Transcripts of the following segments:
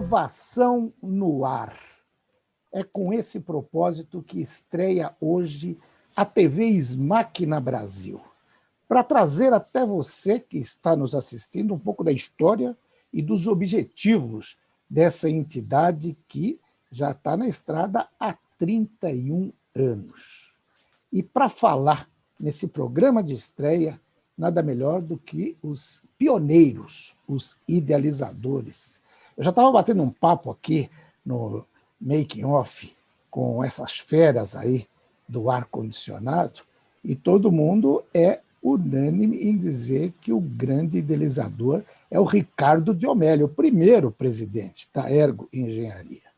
Inovação no ar. É com esse propósito que estreia hoje a TV Smack na Brasil, para trazer até você que está nos assistindo um pouco da história e dos objetivos dessa entidade que já está na estrada há 31 anos. E para falar nesse programa de estreia, nada melhor do que os pioneiros, os idealizadores. Eu já estava batendo um papo aqui no Making Off com essas feras aí do ar-condicionado e todo mundo é unânime em dizer que o grande idealizador é o Ricardo Diomelli, o primeiro presidente da Ergo Engenharia.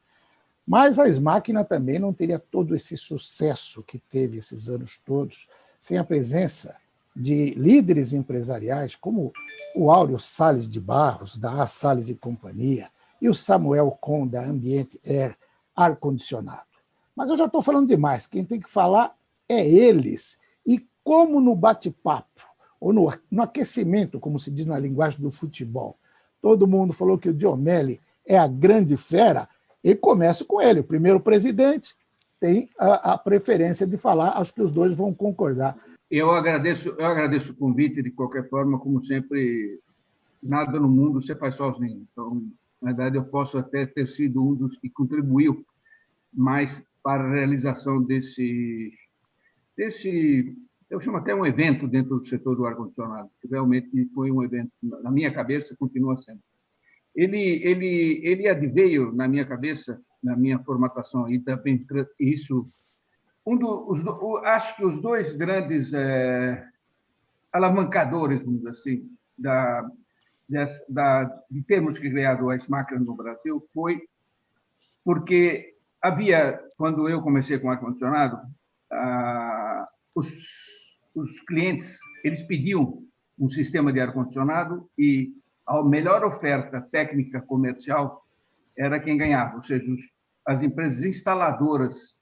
Mas a Smáquina também não teria todo esse sucesso que teve esses anos todos sem a presença de líderes empresariais como o Áureo Salles de Barros, da A. Salles e Companhia, e o Samuel Kohn, da Ambient Air Ar-Condicionado. Mas eu já estou falando demais, quem tem que falar é eles. E como no bate-papo, ou no aquecimento, como se diz na linguagem do futebol, todo mundo falou que o Diomelli é a grande fera, e começo com ele, o primeiro presidente tem a preferência de falar, acho que os dois vão concordar. Eu agradeço o convite, de qualquer forma, como sempre, nada no mundo você faz sozinho. Então, na verdade, eu posso até ter sido um dos que contribuiu mais para a realização desse eu chamo até um evento dentro do setor do ar-condicionado, que realmente foi um evento, na minha cabeça, continua sendo. Ele adveio na minha cabeça, na minha formatação, e também isso, acho que os dois grandes alavancadores, vamos dizer assim, de termos que criado a Smáquina no Brasil, foi porque havia, quando eu comecei com ar-condicionado, os clientes eles pediam um sistema de ar-condicionado e a melhor oferta técnica comercial era quem ganhava, ou seja, as empresas instaladoras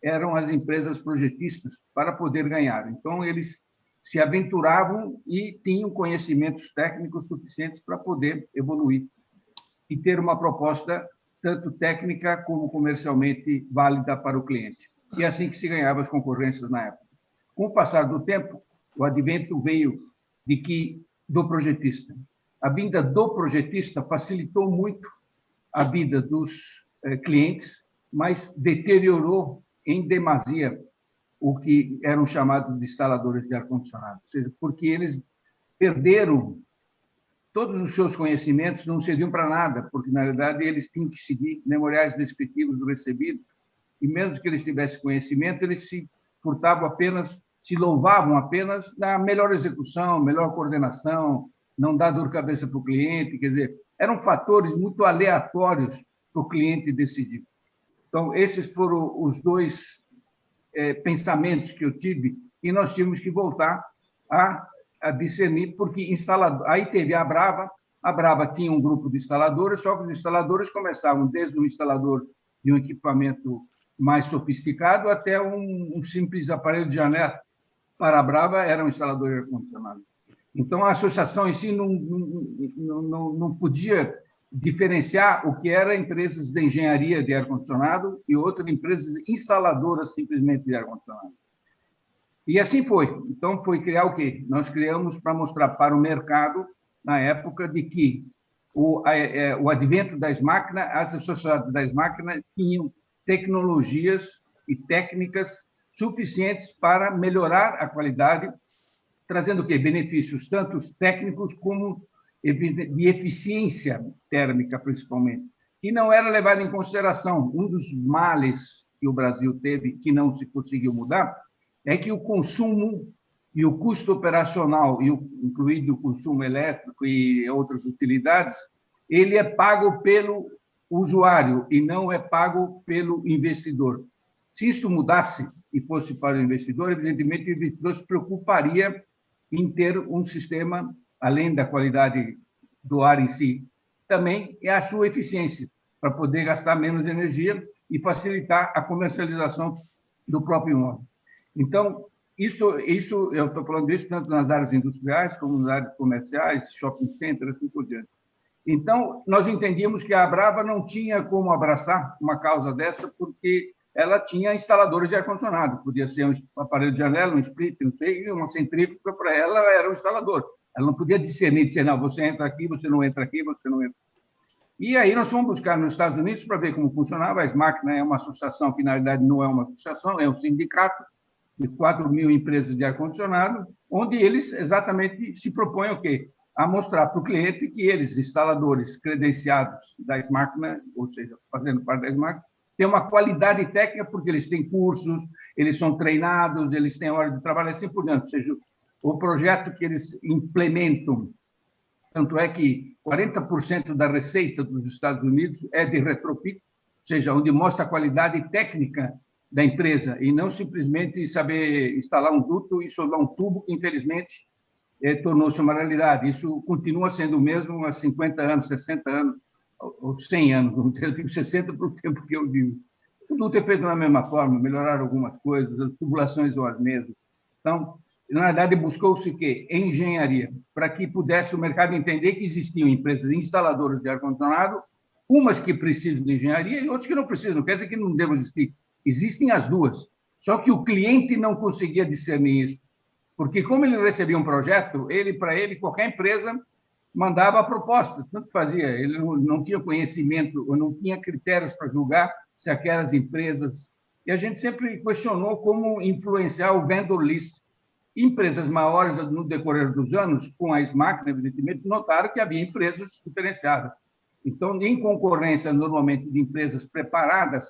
eram as empresas projetistas para poder ganhar. Então, eles se aventuravam e tinham conhecimentos técnicos suficientes para poder evoluir e ter uma proposta tanto técnica como comercialmente válida para o cliente. E assim que se ganhava as concorrências na época. Com o passar do tempo, o advento veio do projetista. A vinda do projetista facilitou muito a vida dos clientes, mas deteriorou em demasia o que eram chamados de instaladores de ar-condicionado, ou seja, porque eles perderam todos os seus conhecimentos, não serviam para nada, porque, na verdade, eles tinham que seguir memoriais descritivos do recebido, e mesmo que eles tivessem conhecimento, eles se furtavam apenas, se louvavam apenas na melhor execução, melhor coordenação, não dar dor de cabeça para o cliente, quer dizer, eram fatores muito aleatórios para o cliente decidir. Então, esses foram os dois pensamentos que eu tive, e nós tínhamos que voltar a discernir, porque aí teve a Brava tinha um grupo de instaladores, só que os instaladores começavam desde o instalador de um equipamento mais sofisticado até um simples aparelho de janela. Para a Brava era um instalador de ar-condicionado. Então, a associação em si não podia diferenciar o que era empresas de engenharia de ar-condicionado e outras empresas instaladoras simplesmente de ar-condicionado. E assim foi. Então, foi criar o quê? Nós criamos para mostrar para o mercado, na época, de que o advento das máquinas, as associações das máquinas tinham tecnologias e técnicas suficientes para melhorar a qualidade, trazendo o quê? Benefícios tanto técnicos como de eficiência térmica, principalmente, que não era levado em consideração. Um dos males que o Brasil teve, que não se conseguiu mudar, é que o consumo e o custo operacional, incluído o consumo elétrico e outras utilidades, ele é pago pelo usuário e não é pago pelo investidor. Se isso mudasse e fosse para o investidor, evidentemente o investidor se preocuparia em ter um sistema, além da qualidade do ar em si, também é a sua eficiência, para poder gastar menos energia e facilitar a comercialização do próprio imóvel. Então, isso eu estou falando disso tanto nas áreas industriais como nas áreas comerciais, shopping centers, assim por diante. Então, nós entendíamos que a Brava não tinha como abraçar uma causa dessa, porque ela tinha instaladores de ar-condicionado. Podia ser um aparelho de janela, um split, não sei, uma centrífuga, para ela era um instalador. Ela não podia discernir, dizer, não, você entra aqui, você não entra aqui, você não entra. E aí nós fomos buscar nos Estados Unidos para ver como funcionava. A SMAC, né, é uma associação que, na realidade, não é uma associação, é um sindicato de 4.000 empresas de ar-condicionado, onde eles exatamente se propõem o quê? A mostrar para o cliente que eles, instaladores credenciados da SMAC, né, ou seja, fazendo parte da SMAC, têm uma qualidade técnica, porque eles têm cursos, eles são treinados, eles têm hora de trabalho, assim por diante. Ou seja, o projeto que eles implementam, tanto é que 40% da receita dos Estados Unidos é de retrofit, ou seja, onde mostra a qualidade técnica da empresa, e não simplesmente saber instalar um duto e soldar um tubo, que, infelizmente, tornou-se uma realidade. Isso continua sendo o mesmo há 50 anos, 60 anos, ou 100 anos, vamos dizer, eu digo 60 para o tempo que eu vivo. O duto é feito da mesma forma, melhoraram algumas coisas, as tubulações são as mesmas. Então, na verdade, buscou-se o quê? Engenharia, para que pudesse o mercado entender que existiam empresas instaladoras de ar-condicionado, umas que precisam de engenharia e outras que não precisam. Não quer dizer que não devam existir. Existem as duas. Só que o cliente não conseguia discernir isso. Porque, como ele recebia um projeto, para ele, qualquer empresa mandava a proposta, tanto fazia. Ele não tinha conhecimento, ou não tinha critérios para julgar se aquelas empresas... E a gente sempre questionou como influenciar o vendor list. Empresas maiores, no decorrer dos anos, com a SMAC, evidentemente, notaram que havia empresas diferenciadas. Então, em concorrência, normalmente, de empresas preparadas,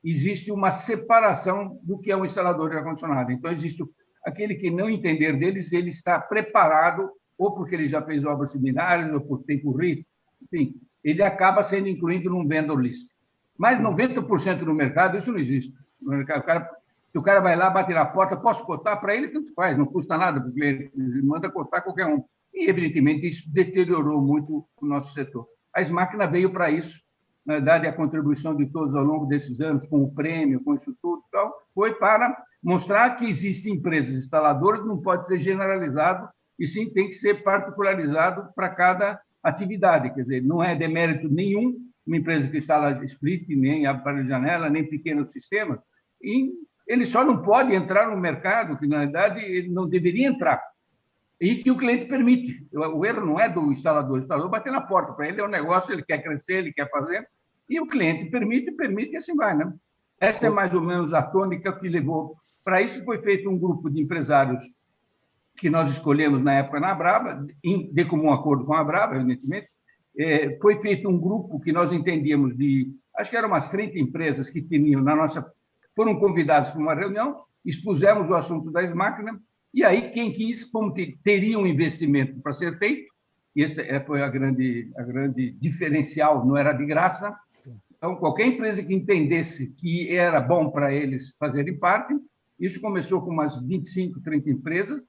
existe uma separação do que é um instalador de ar-condicionado. Então, existe aquele que não entender deles, ele está preparado, ou porque ele já fez obras similares, ou porque tem currículo, enfim, ele acaba sendo incluído num vendor list. Mas 90% no mercado, isso não existe. No mercado, se o cara vai lá, bate na porta, posso cotar? Para ele, tanto faz, não custa nada para o cliente, ele manda cotar qualquer um. E, evidentemente, isso deteriorou muito o nosso setor. A SMAC veio para isso, na verdade, a contribuição de todos ao longo desses anos, com o prêmio, com isso tudo, então, foi para mostrar que existem empresas instaladoras, não pode ser generalizado, e sim tem que ser particularizado para cada atividade. Quer dizer, não é demérito nenhum uma empresa que instala split, nem aparelho de janela, nem pequenos sistemas, e ele só não pode entrar no mercado, que, na verdade, ele não deveria entrar, e que o cliente permite. O erro não é do instalador. O instalador bater na porta. Para ele é um negócio, ele quer crescer, ele quer fazer, e o cliente permite, e assim vai. Né? Essa é mais ou menos a tônica que levou. Para isso foi feito um grupo de empresários que nós escolhemos na época na Brava, de comum acordo com a Brava, evidentemente. Foi feito um grupo que nós entendíamos acho que eram umas 30 empresas que tinham foram convidados para uma reunião, expusemos o assunto das máquinas, e aí quem quis, como teria um investimento para ser feito, e esse foi a grande diferencial, não era de graça. Então, qualquer empresa que entendesse que era bom para eles fazerem parte, isso começou com umas 25, 30 empresas,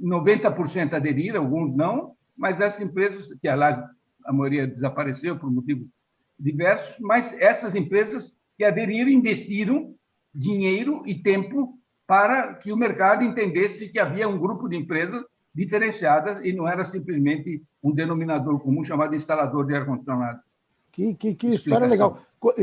90% aderiram, alguns não, mas essas empresas, que aliás a maioria desapareceu por motivos diversos, mas essas empresas que aderiram investiram dinheiro e tempo para que o mercado entendesse que havia um grupo de empresas diferenciadas e não era simplesmente um denominador comum chamado instalador de ar-condicionado. Que história legal.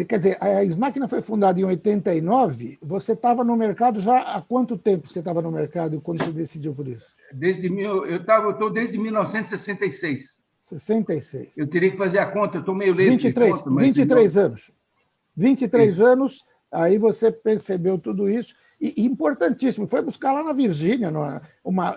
Quer dizer, a SMAC foi fundada em 89, você estava no mercado já há quanto tempo você estava no mercado quando você decidiu por isso? Eu estou desde 1966. 66. Eu teria que fazer a conta, eu estou meio lento. 23 anos. 23 isso. Anos, aí você percebeu tudo isso. E importantíssimo, foi buscar lá na Virgínia,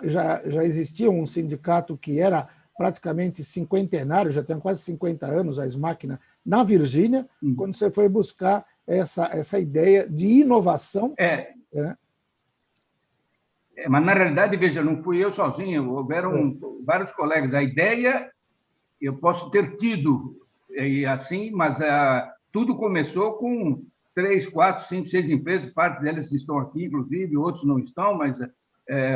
já existia um sindicato que era praticamente cinquentenário, já tem quase 50 anos, a SMAC, na Virgínia, quando você foi buscar essa ideia de inovação. Mas, na realidade, veja, não fui eu sozinho, houveram vários colegas. A ideia eu posso ter tido, assim, mas tudo começou com 3, 4, 5, 6 empresas, parte delas estão aqui, inclusive, outros não estão, mas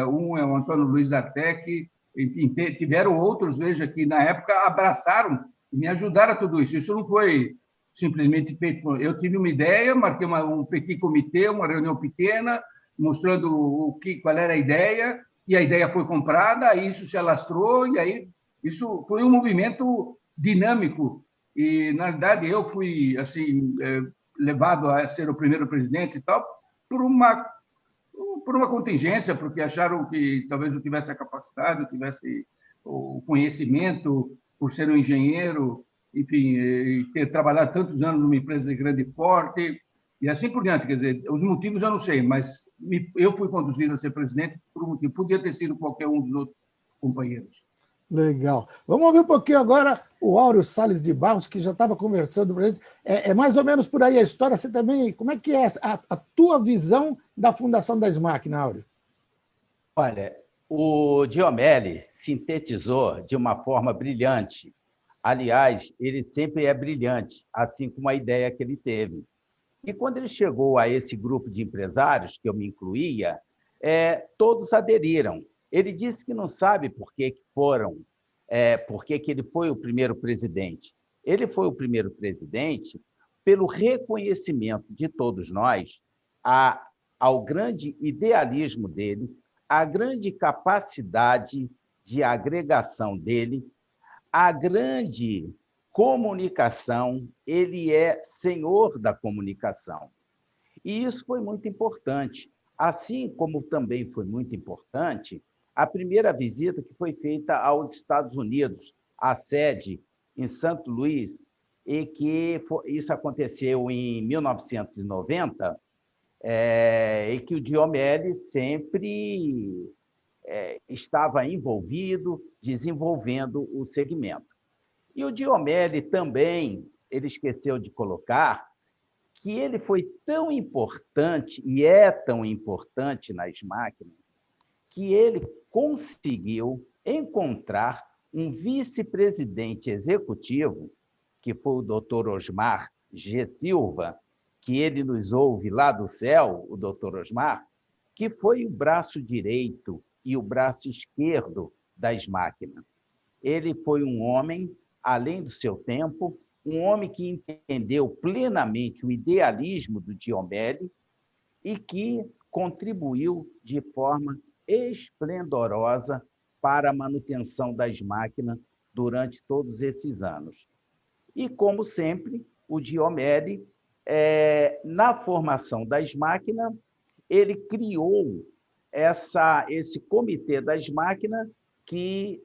um é o Antônio Luiz Artec, enfim, tiveram outros, veja, que na época abraçaram e me ajudaram a tudo isso. Isso não foi simplesmente feito. Eu tive uma ideia, marquei um petit comitê, uma reunião pequena, mostrando qual era a ideia, e a ideia foi comprada, aí isso se alastrou, e aí isso foi um movimento dinâmico. E, na verdade, eu fui assim levado a ser o primeiro presidente e tal por uma contingência, porque acharam que talvez eu tivesse a capacidade, eu tivesse o conhecimento, por ser um engenheiro, enfim, e ter trabalhado tantos anos numa empresa de grande porte, e assim por diante. Quer dizer, os motivos eu não sei, mas eu fui conduzido a ser presidente por um motivo. Podia ter sido qualquer um dos outros companheiros. Legal. Vamos ouvir um pouquinho agora o Áureo Salles de Barros, que já estava conversando com a gente. É mais ou menos por aí a história. Você também, como é que é a tua visão da fundação da SMAC, Áureo? Olha, o Giomelli sintetizou de uma forma brilhante. Aliás, ele sempre é brilhante, assim como a ideia que ele teve. E quando ele chegou a esse grupo de empresários, que eu me incluía, todos aderiram. Ele disse que não sabe por que ele foi o primeiro presidente. Ele foi o primeiro presidente pelo reconhecimento de todos nós ao grande idealismo dele, à grande capacidade de agregação dele, à grande comunicação. Ele é senhor da comunicação. E isso foi muito importante. Assim como também foi muito importante a primeira visita que foi feita aos Estados Unidos, à sede em St. Louis, e que isso aconteceu em 1990, e que o Giomelli sempre estava envolvido, desenvolvendo o segmento. E o Giomelli também, ele esqueceu de colocar que ele foi tão importante, e é tão importante nas máquinas, que ele conseguiu encontrar um vice-presidente executivo, que foi o doutor Osmar G. Silva, que ele nos ouve lá do céu, o doutor Osmar, que foi o braço direito e o braço esquerdo das máquinas. Ele foi um homem, além do seu tempo, um homem que entendeu plenamente o idealismo do Giomelli e que contribuiu de forma esplendorosa para a manutenção das máquinas durante todos esses anos. E, como sempre, o Giomelli, na formação das máquinas, ele criou esse comitê das máquinas, que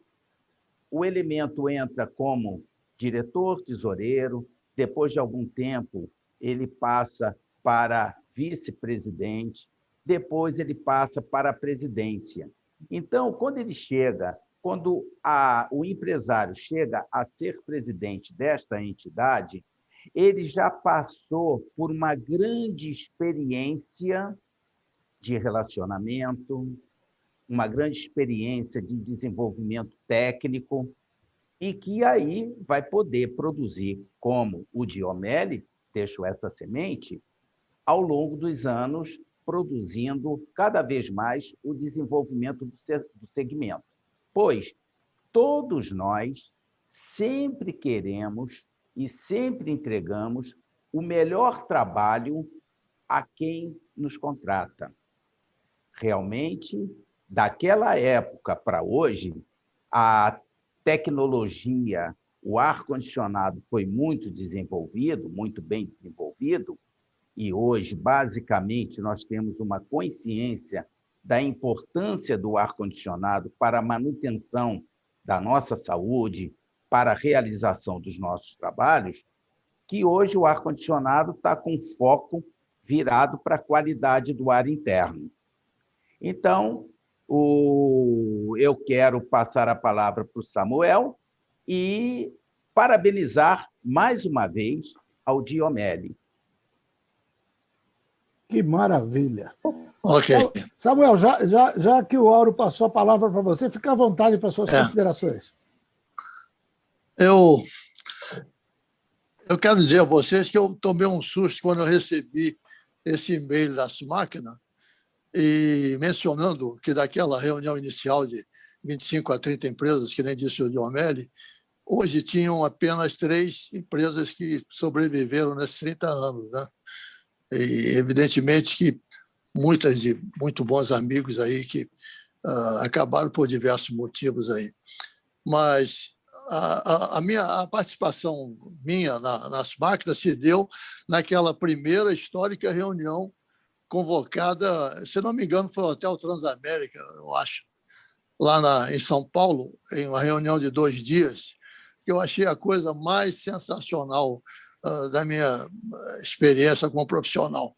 o elemento entra como diretor tesoureiro, depois de algum tempo ele passa para vice-presidente, depois ele passa para a presidência. Então, quando o empresário chega a ser presidente desta entidade, ele já passou por uma grande experiência de relacionamento, uma grande experiência de desenvolvimento técnico, e que aí vai poder produzir, como o Giomelli deixou essa semente, ao longo dos anos, produzindo cada vez mais o desenvolvimento do segmento. Pois todos nós sempre queremos e sempre entregamos o melhor trabalho a quem nos contrata. Realmente, daquela época para hoje, a tecnologia, o ar-condicionado foi muito desenvolvido, muito bem desenvolvido, e hoje, basicamente, nós temos uma consciência da importância do ar-condicionado para a manutenção da nossa saúde, para a realização dos nossos trabalhos, que hoje o ar-condicionado está com foco virado para a qualidade do ar interno. Então, eu quero passar a palavra para o Samuel e parabenizar mais uma vez ao Giomelli. Que maravilha. Ok. Samuel, já que o Áureo passou a palavra para você, fica à vontade para suas considerações. Eu quero dizer a vocês que eu tomei um susto quando eu recebi esse e-mail das máquinas, e mencionando que daquela reunião inicial de 25 a 30 empresas, que nem disse o Giomelli, hoje tinham apenas 3 empresas que sobreviveram nesses 30 anos, né? E, evidentemente, que muitas de muito bons amigos aí que acabaram por diversos motivos aí. Mas a participação minha nas máquinas se deu naquela primeira histórica reunião convocada, se não me engano, foi o Hotel Transamérica, eu acho, lá em São Paulo, em uma reunião de 2 dias, que eu achei a coisa mais sensacional da minha experiência como profissional,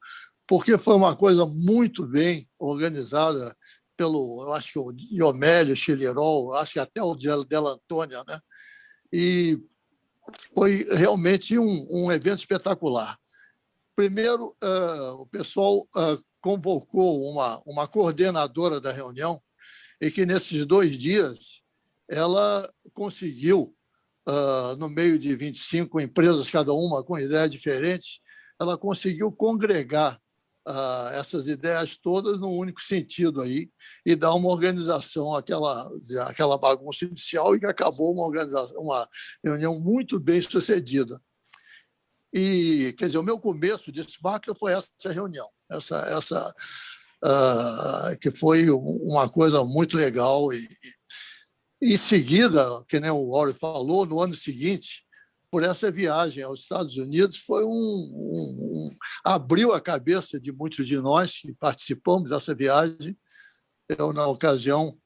porque foi uma coisa muito bem organizada eu acho que o Diomélio, o Chilirol, acho que até o Della Antônia, né? E foi realmente um evento espetacular. Primeiro, o pessoal convocou uma coordenadora da reunião e que, nesses 2 dias, ela conseguiu, no meio de 25 empresas, cada uma com ideias diferentes, ela conseguiu congregar essas ideias todas num único sentido aí e dar uma organização àquela bagunça inicial e que acabou uma reunião muito bem sucedida. E, quer dizer, o meu começo de máquina foi essa reunião, que foi uma coisa muito legal. E em seguida, que nem o Áureo falou, no ano seguinte, por essa viagem aos Estados Unidos, foi abriu a cabeça de muitos de nós que participamos dessa viagem. Eu, na ocasião,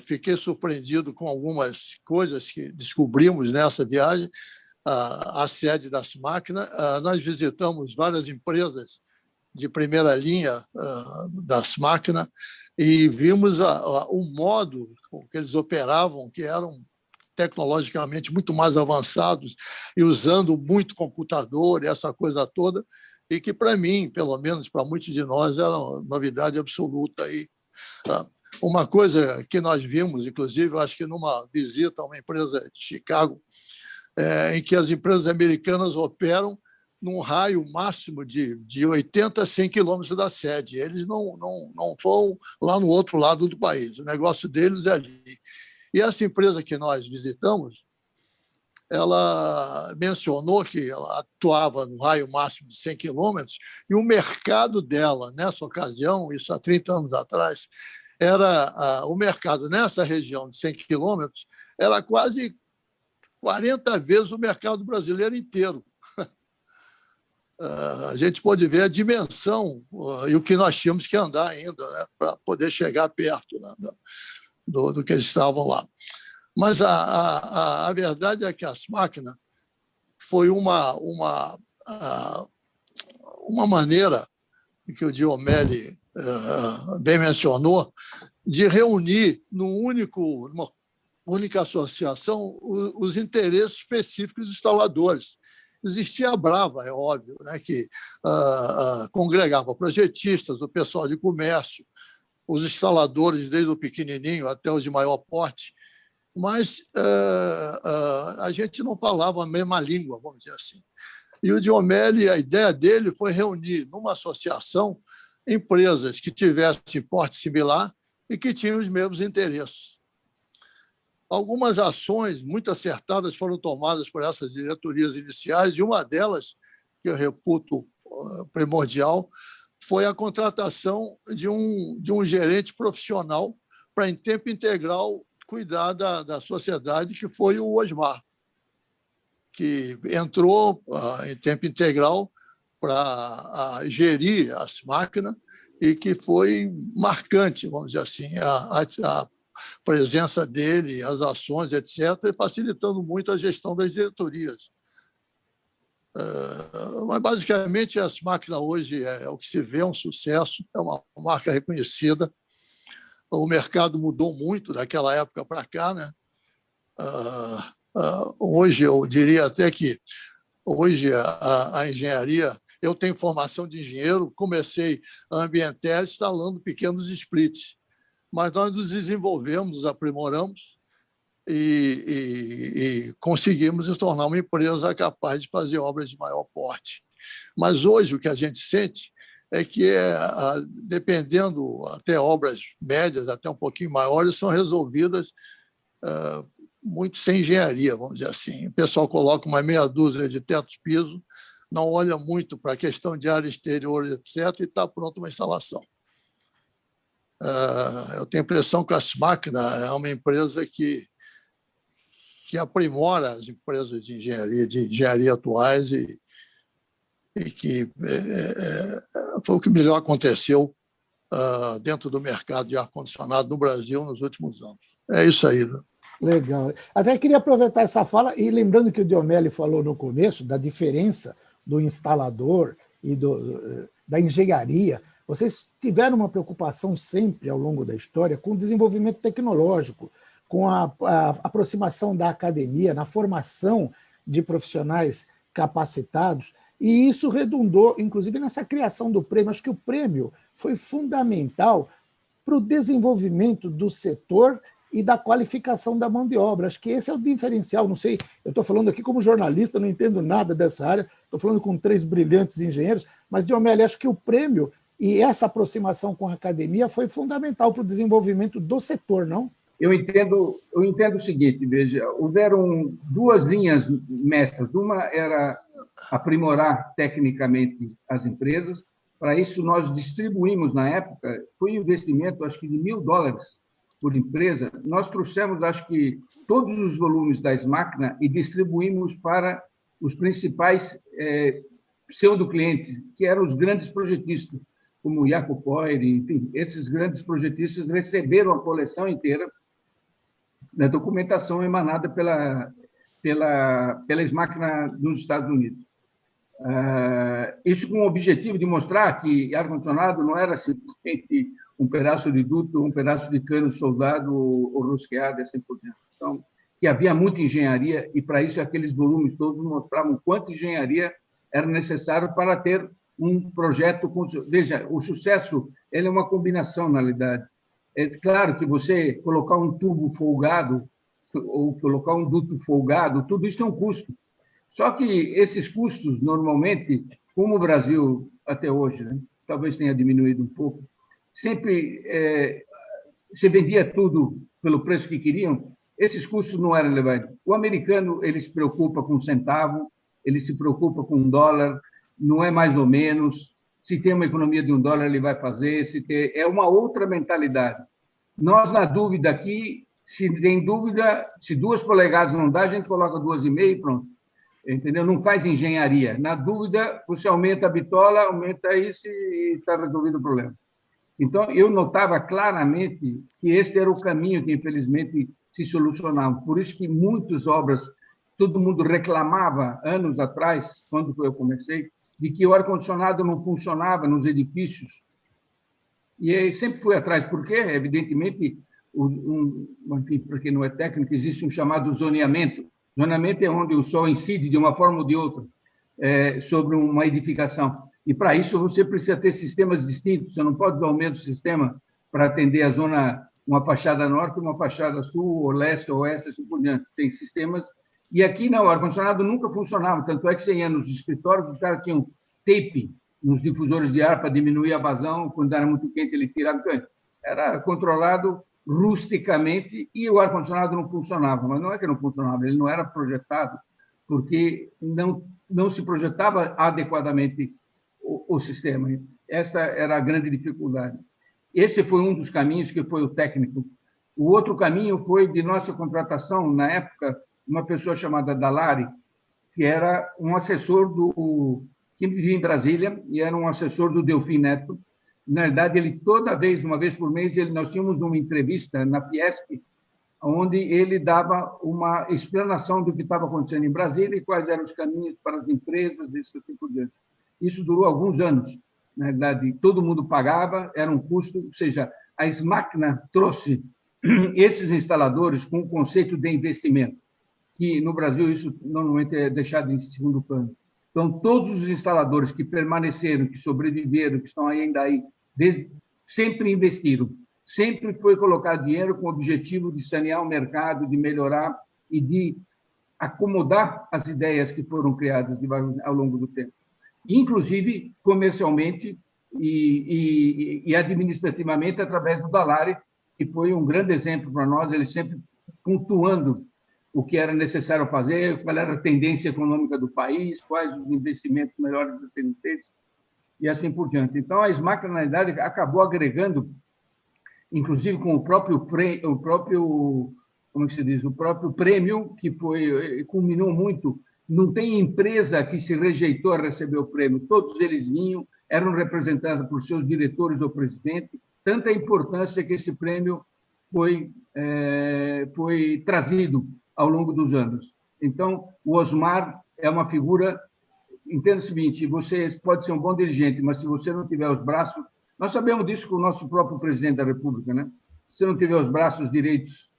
fiquei surpreendido com algumas coisas que descobrimos nessa viagem. A sede das máquinas, nós visitamos várias empresas de primeira linha das máquinas e vimos o modo com que eles operavam, que eram tecnologicamente muito mais avançados e usando muito computador e essa coisa toda, e que, para mim, pelo menos para muitos de nós, era uma novidade absoluta. Uma coisa que nós vimos, inclusive, eu acho que numa visita a uma empresa de Chicago, em que as empresas americanas operam num raio máximo de 80 a 100 quilômetros da sede. Eles não vão lá no outro lado do país. O negócio deles é ali. E essa empresa que nós visitamos, ela mencionou que ela atuava no raio máximo de 100 quilômetros e o mercado dela, nessa ocasião, isso há 30 anos atrás, era o mercado nessa região de 100 quilômetros era quase 40 vezes o mercado brasileiro inteiro. A gente pode ver a dimensão e o que nós tínhamos que andar ainda, né, para poder chegar perto, né, do que eles estavam lá. Mas a verdade é que as máquinas foi uma maneira que o Diomélio bem mencionou de reunir numa única associação os interesses específicos dos instaladores. Existia a Brava, é óbvio, né, que congregava projetistas, o pessoal de comércio, os instaladores, desde o pequenininho até os de maior porte, mas a gente não falava a mesma língua, vamos dizer assim. E o Diomélio, a ideia dele foi reunir numa associação empresas que tivessem porte similar e que tinham os mesmos interesses. Algumas ações muito acertadas foram tomadas por essas diretorias iniciais, e uma delas, que eu reputo primordial, foi a contratação de um gerente profissional para, em tempo integral, cuidar da sociedade, que foi o Osmar, que entrou em tempo integral para gerir as máquinas e que foi marcante, vamos dizer assim, a presença dele, as ações, etc., facilitando muito a gestão das diretorias. Mas, basicamente, as máquinas hoje é o que se vê, um sucesso, é uma marca reconhecida. O mercado mudou muito daquela época para cá, né? Hoje, eu diria até que hoje a engenharia... Eu tenho formação de engenheiro, comecei a Ambientel instalando pequenos splits, mas nós nos desenvolvemos, nos aprimoramos e conseguimos nos tornar uma empresa capaz de fazer obras de maior porte. Mas hoje o que a gente sente é que, dependendo, até obras médias, até um pouquinho maiores, são resolvidas muito sem engenharia, vamos dizer assim. O pessoal coloca uma meia dúzia de teto-piso, não olha muito para a questão de área exterior, etc., e está pronta uma instalação. Eu tenho a impressão que a Máquina é uma empresa que que aprimora as empresas de engenharia atuais e que foi o que melhor aconteceu dentro do mercado de ar-condicionado no Brasil nos últimos anos. É isso aí. Né? Legal. Até queria aproveitar essa fala, e lembrando que o Diomelli falou no começo da diferença do instalador e da engenharia. Vocês tiveram uma preocupação sempre ao longo da história com o desenvolvimento tecnológico, com a aproximação da academia, na formação de profissionais capacitados, e isso redundou, inclusive, nessa criação do prêmio. Acho que o prêmio foi fundamental para o desenvolvimento do setor e da qualificação da mão de obra. Acho que esse é o diferencial. Não sei, eu estou falando aqui como jornalista, não entendo nada dessa área, estou falando com 3 brilhantes engenheiros, mas, Diomelli, acho que o prêmio e essa aproximação com a academia foi fundamental para o desenvolvimento do setor, não? Eu entendo o seguinte, veja, houveram 2 linhas mestras. Uma era aprimorar tecnicamente as empresas. Para isso, nós distribuímos, na época, foi um investimento, acho que de $1.000 por empresa. Nós trouxemos, acho que, todos os volumes da Smacna e distribuímos para os principais pseudo-clientes, que eram os grandes projetistas, como o Jacob Poir, enfim, esses grandes projetistas receberam a coleção inteira da documentação emanada pela Smacna dos Estados Unidos. Isso com o objetivo de mostrar que ar-condicionado não era simplesmente um pedaço de duto, um pedaço de cano soldado ou rosqueado, assim por diante. Então, que havia muita engenharia, e para isso aqueles volumes todos mostravam quanta engenharia era necessário para ter um projeto. Veja, o sucesso ele é uma combinação, na realidade. É claro que você colocar um tubo folgado ou colocar um duto folgado, tudo isso tem um custo. Só que esses custos, normalmente, como o Brasil até hoje, né, talvez tenha diminuído um pouco, sempre se vendia tudo pelo preço que queriam, esses custos não eram elevados. O americano ele se preocupa com centavo, ele se preocupa com dólar, não é mais ou menos. Se tem uma economia de $1, ele vai fazer. É uma outra mentalidade. Nós, na dúvida aqui, se tem dúvida, se 2 polegadas não dá, a gente coloca 2,5 e pronto. Entendeu? Não faz engenharia. Na dúvida, você aumenta a bitola, aumenta isso e está resolvido o problema. Então, eu notava claramente que esse era o caminho que, infelizmente, se solucionava. Por isso que muitas obras, todo mundo reclamava, anos atrás, quando eu comecei, de que o ar-condicionado não funcionava nos edifícios. E eu sempre fui atrás, porque, evidentemente, enfim, para quem não é técnico, existe um chamado zoneamento. Zoneamento é onde o sol incide, de uma forma ou de outra, sobre uma edificação. E, para isso, você precisa ter sistemas distintos. Você não pode usar o mesmo sistema para atender a zona, uma fachada norte, uma fachada sul, ou leste, ou oeste, assim por diante. Tem sistemas. E aqui, não, o ar-condicionado nunca funcionava. Tanto é que você ia nos escritórios, os caras tinham tape nos difusores de ar para diminuir a vazão. Quando era muito quente, ele tirava. Era controlado rusticamente e o ar-condicionado não funcionava. Mas não é que não funcionava, ele não era projetado, porque não se projetava adequadamente o sistema. Essa era a grande dificuldade. Esse foi um dos caminhos, que foi o técnico. O outro caminho foi de nossa contratação, na época, uma pessoa chamada Dalari, que era um assessor que vivia em Brasília e era um assessor do Delfim Neto. Na verdade, ele toda vez, uma vez por mês, nós tínhamos uma entrevista na Fiesp, onde ele dava uma explanação do que estava acontecendo em Brasília e quais eram os caminhos para as empresas, isso assim por diante. Isso durou alguns anos. Na verdade, todo mundo pagava, era um custo, ou seja, a Smacna trouxe esses instaladores com o conceito de investimento, que no Brasil isso normalmente é deixado em segundo plano. Então, todos os instaladores que permaneceram, que sobreviveram, que estão ainda aí, sempre investiram. Sempre foi colocado dinheiro com o objetivo de sanear o mercado, de melhorar e de acomodar as ideias que foram criadas ao longo do tempo. Inclusive, comercialmente e administrativamente, através do Dalari, que foi um grande exemplo para nós, ele sempre pontuando o que era necessário fazer, qual era a tendência econômica do país, quais os investimentos melhores a serem feitos, e assim por diante. Então, a Smacna, na realidade, acabou agregando, inclusive com o próprio como se diz, o próprio prêmio, que culminou muito. Não tem empresa que se rejeitou a receber o prêmio. Todos eles vinham, eram representados por seus diretores ou presidente. Tanta importância que esse prêmio foi trazido ao longo dos anos. Então, o Osmar é uma figura. Entenda o seguinte: você pode ser um bom dirigente, mas se você não tiver os braços, nós sabemos disso com o nosso próprio presidente da República, né? Se não tiver os braços direitos,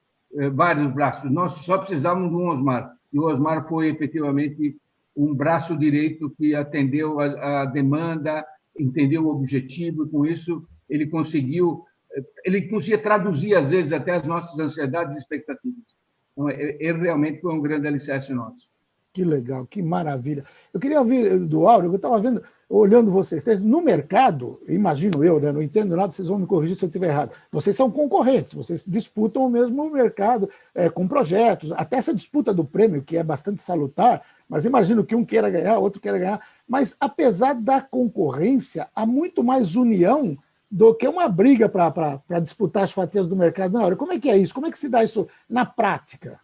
vários braços, nós só precisávamos de um Osmar. E o Osmar foi efetivamente um braço direito que atendeu a demanda, entendeu o objetivo, e com isso ele conseguia traduzir às vezes até as nossas ansiedades e expectativas. Então, ele realmente foi um grande alicerce nosso. Que legal, que maravilha. Eu queria ouvir do Áureo, eu estava vendo, olhando vocês três, no mercado, imagino eu, né, não entendo nada, vocês vão me corrigir se eu estiver errado, vocês são concorrentes, vocês disputam o mesmo mercado, com projetos, até essa disputa do prêmio, que é bastante salutar, mas imagino que um queira ganhar, outro queira ganhar, mas apesar da concorrência, há muito mais união do que uma briga para disputar as fatias do mercado. Não, Áureo, como é que é isso? Como é que se dá isso na prática?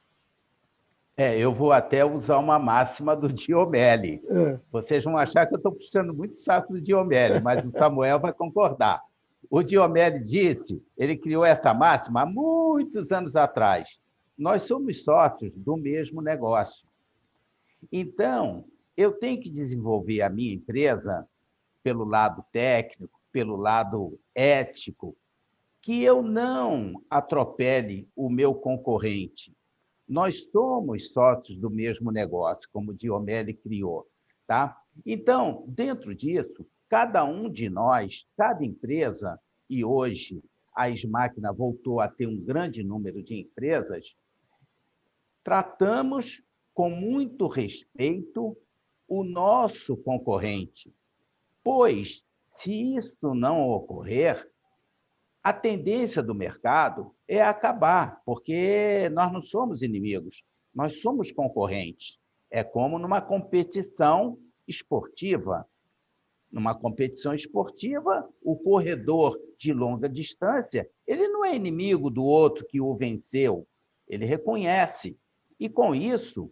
Eu vou até usar uma máxima do Giomelli. Vocês vão achar que eu estou puxando muito saco do Giomelli, mas o Samuel vai concordar. O Giomelli disse, ele criou essa máxima há muitos anos atrás. Nós somos sócios do mesmo negócio. Então, eu tenho que desenvolver a minha empresa pelo lado técnico, pelo lado ético, que eu não atropele o meu concorrente. Nós somos sócios do mesmo negócio, como o Giomelli criou. Tá? Então, dentro disso, cada um de nós, cada empresa, e hoje a Smáquina voltou a ter um grande número de empresas, tratamos com muito respeito o nosso concorrente, pois, se isso não ocorrer, a tendência do mercado é acabar, porque nós não somos inimigos, nós somos concorrentes. É como numa competição esportiva. Numa competição esportiva, o corredor de longa distância, ele não é inimigo do outro que o venceu, ele reconhece. E, com isso,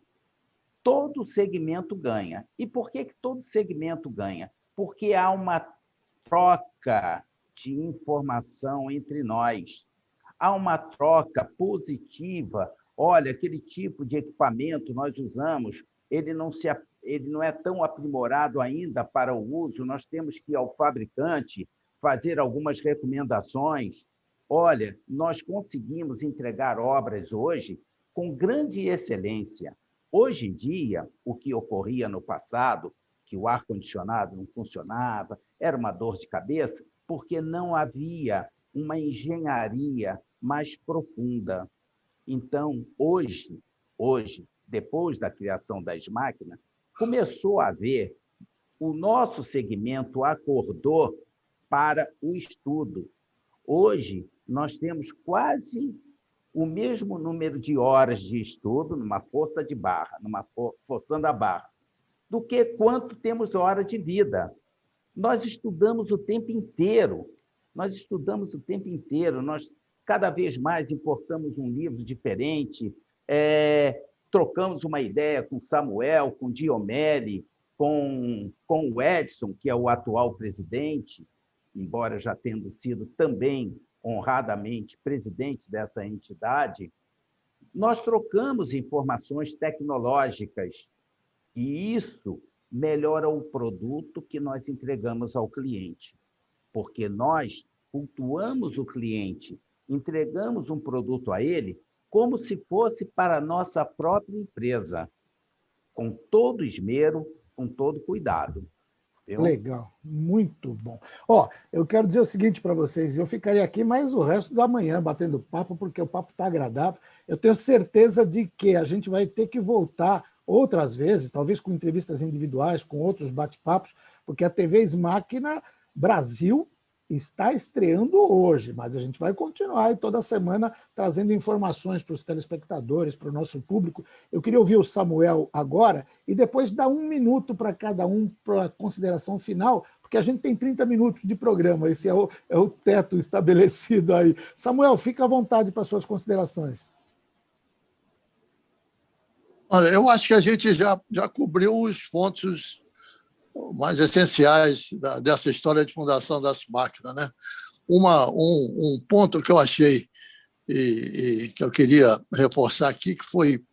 todo segmento ganha. E por que todo segmento ganha? Porque há uma troca de informação entre nós. Há uma troca positiva. Olha, aquele tipo de equipamento nós usamos, ele não é tão aprimorado ainda para o uso, nós temos que ir ao fabricante fazer algumas recomendações. Olha, nós conseguimos entregar obras hoje com grande excelência. Hoje em dia, o que ocorria no passado, que o ar-condicionado não funcionava, era uma dor de cabeça, porque não havia uma engenharia mais profunda. Então, hoje, depois da criação da Smáquina, começou a haver, o nosso segmento acordou para o estudo. Hoje, nós temos quase o mesmo número de horas de estudo numa forçando a barra, do que quanto temos hora de vida. Nós estudamos o tempo inteiro. Nós cada vez mais importamos um livro diferente, trocamos uma ideia com Samuel, com Giomelli, com o Edson, que é o atual presidente, embora já tendo sido também honradamente presidente dessa entidade. Nós trocamos informações tecnológicas e isso melhora o produto que nós entregamos ao cliente, porque nós cultuamos o cliente, entregamos um produto a ele como se fosse para a nossa própria empresa, com todo esmero, com todo cuidado. Legal, muito bom. Eu quero dizer o seguinte para vocês, eu ficaria aqui mais o resto da manhã batendo papo, porque o papo está agradável. Eu tenho certeza de que a gente vai ter que voltar outras vezes, talvez com entrevistas individuais, com outros bate-papos, porque a TV Smáquina Brasil está estreando hoje, mas a gente vai continuar aí toda semana trazendo informações para os telespectadores, para o nosso público. Eu queria ouvir o Samuel agora e depois dar 1 minuto para cada um para a consideração final, porque a gente tem 30 minutos de programa, esse é o teto estabelecido aí. Samuel, fica à vontade para suas considerações. Olha, eu acho que a gente já cobriu os pontos mais essenciais dessa história de fundação da Máquina, né? Um ponto que eu achei e que eu queria reforçar aqui, que foi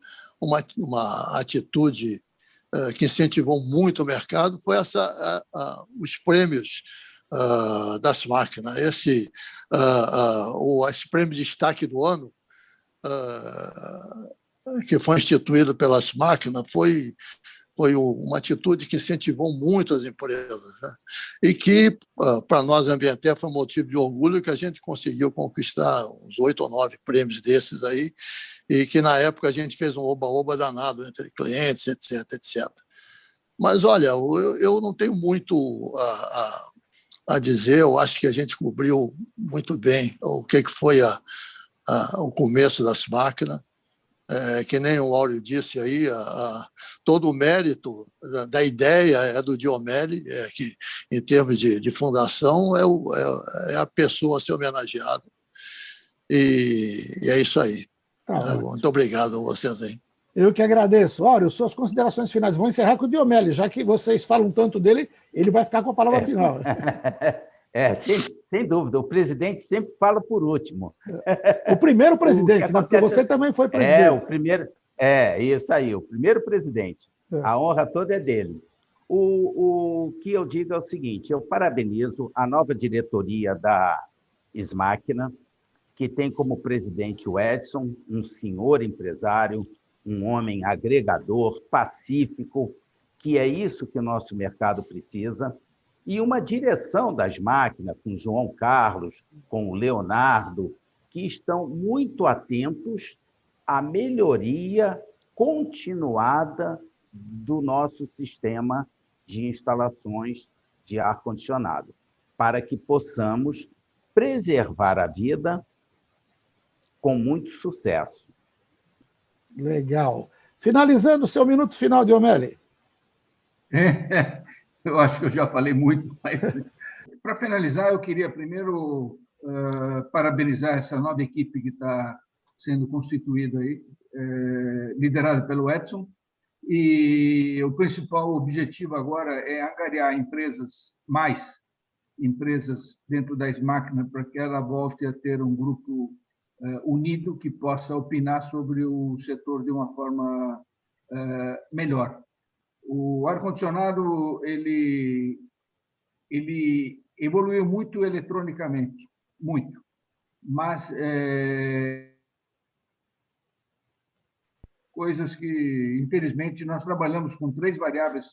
uma atitude que incentivou muito o mercado, foi os prêmios das máquinas. Esse prêmio de destaque do ano, que foi instituído pelas máquinas, foi uma atitude que incentivou muito as empresas, né? E que, para nós, a Ambientel, foi um motivo de orgulho que a gente conseguiu conquistar uns 8 ou 9 prêmios desses aí, e que, na época, a gente fez um oba-oba danado entre clientes, etc, etc. Mas, olha, eu não tenho muito a dizer, eu acho que a gente cobriu muito bem o que foi o começo das máquinas. Que nem o Áureo disse aí, todo o mérito da ideia é do Diomelli, que, em termos de fundação, é a pessoa a ser homenageada. E é isso aí. Tá Muito obrigado a vocês aí. Eu que agradeço. Áureo, suas considerações finais. Vou encerrar com o Diomelli, já que vocês falam tanto dele, ele vai ficar com a palavra final. Sem dúvida. O presidente sempre fala por último. O primeiro presidente, né? Porque você também foi presidente. O primeiro. Isso aí, o primeiro presidente. A honra toda é dele. O que eu digo é o seguinte: eu parabenizo a nova diretoria da Smáquina, que tem como presidente o Edson, um senhor empresário, um homem agregador, pacífico, que é isso que o nosso mercado precisa, e uma direção das máquinas, com o João Carlos, com o Leonardo, que estão muito atentos à melhoria continuada do nosso sistema de instalações de ar-condicionado, para que possamos preservar a vida com muito sucesso. Legal. Finalizando o seu minuto final, Diomelli. Eu acho que eu já falei muito, mas para finalizar, eu queria primeiro parabenizar essa nova equipe que está sendo constituída aí, liderada pelo Edson, e o principal objetivo agora é angariar mais empresas dentro da Smáquina, para que ela volte a ter um grupo unido que possa opinar sobre o setor de uma forma melhor. O ar-condicionado ele evoluiu muito eletronicamente, muito, mas coisas que, infelizmente, nós trabalhamos com 3 variáveis,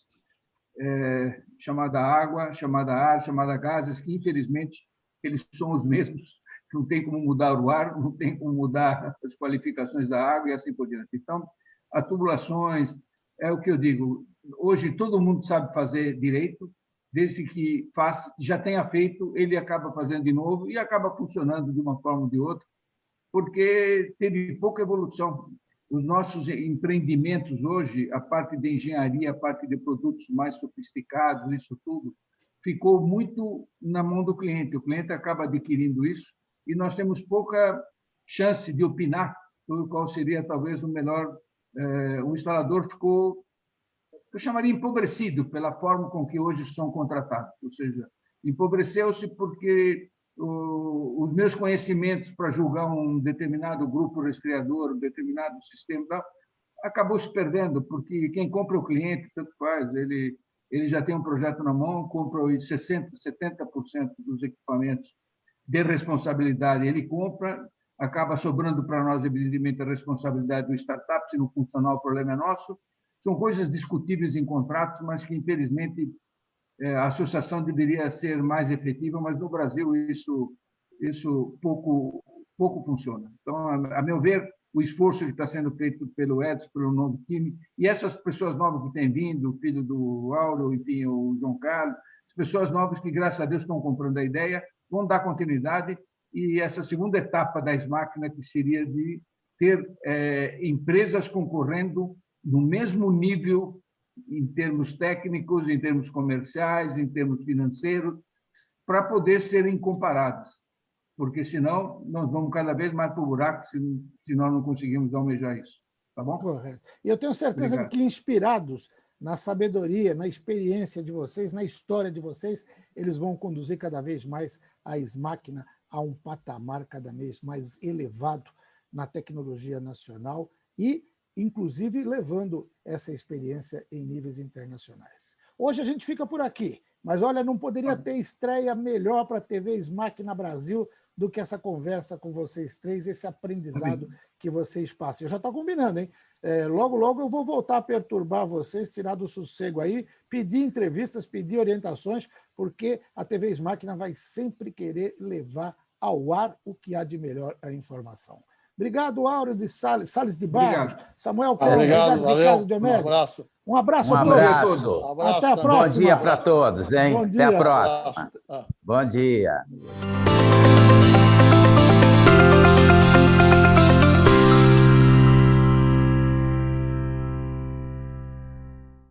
chamada água, chamada ar, chamada gases, que, infelizmente, eles são os mesmos. Não tem como mudar o ar, não tem como mudar as qualificações da água e assim por diante. Então, as tubulações, é o que eu digo, hoje todo mundo sabe fazer direito, desde que já tenha feito, ele acaba fazendo de novo e acaba funcionando de uma forma ou de outra, porque teve pouca evolução. Os nossos empreendimentos hoje, a parte de engenharia, a parte de produtos mais sofisticados, isso tudo, ficou muito na mão do cliente. O cliente acaba adquirindo isso e nós temos pouca chance de opinar sobre qual seria talvez o melhor. O instalador ficou, eu chamaria, empobrecido pela forma com que hoje são contratados. Ou seja, empobreceu-se porque os meus conhecimentos para julgar um determinado grupo resfriador, um determinado sistema, acabou se perdendo, porque quem compra o cliente, tanto faz, ele já tem um projeto na mão, compra 60%, 70% dos equipamentos de responsabilidade, ele compra, acaba sobrando para nós, evidentemente, a responsabilidade do startup, se não funcionar, o problema é nosso. São coisas discutíveis em contratos, mas que, infelizmente, a associação deveria ser mais efetiva, mas no Brasil isso pouco funciona. Então, a meu ver, o esforço que está sendo feito pelo Edson, pelo novo time, e essas pessoas novas que têm vindo, o filho do Áureo, enfim, o João Carlos, as pessoas novas que, graças a Deus, estão comprando a ideia, vão dar continuidade, e essa segunda etapa da Smáquina, que seria de ter empresas concorrendo no mesmo nível em termos técnicos, em termos comerciais, em termos financeiros, para poder serem comparadas, porque senão nós vamos cada vez mais para o buraco se nós não conseguimos almejar isso. Tá bom? Correto. E eu tenho certeza Obrigado. que, inspirados na sabedoria, na experiência de vocês, na história de vocês, eles vão conduzir cada vez mais a Smáquina a um patamar cada vez mais elevado na tecnologia nacional e, inclusive, levando essa experiência em níveis internacionais. Hoje a gente fica por aqui, mas olha, não poderia ter estreia melhor para a TV Smáquina Brasil do que essa conversa com vocês três, esse aprendizado que vocês passam. Eu já estou combinando, hein? Logo, logo eu vou voltar a perturbar vocês, tirar do sossego aí, pedir entrevistas, pedir orientações, porque a TV Smáquina vai sempre querer levar ao ar o que há de melhor a informação. Obrigado, Áureo de Salles de Barros, Samuel Costa, obrigado, Ricardo um Demetrio. abraço. Um abraço Um a todos. abraço. Um abraço Até a também. próxima. Bom dia para todos, hein? Bom Até dia. a próxima. Abraço. Bom dia.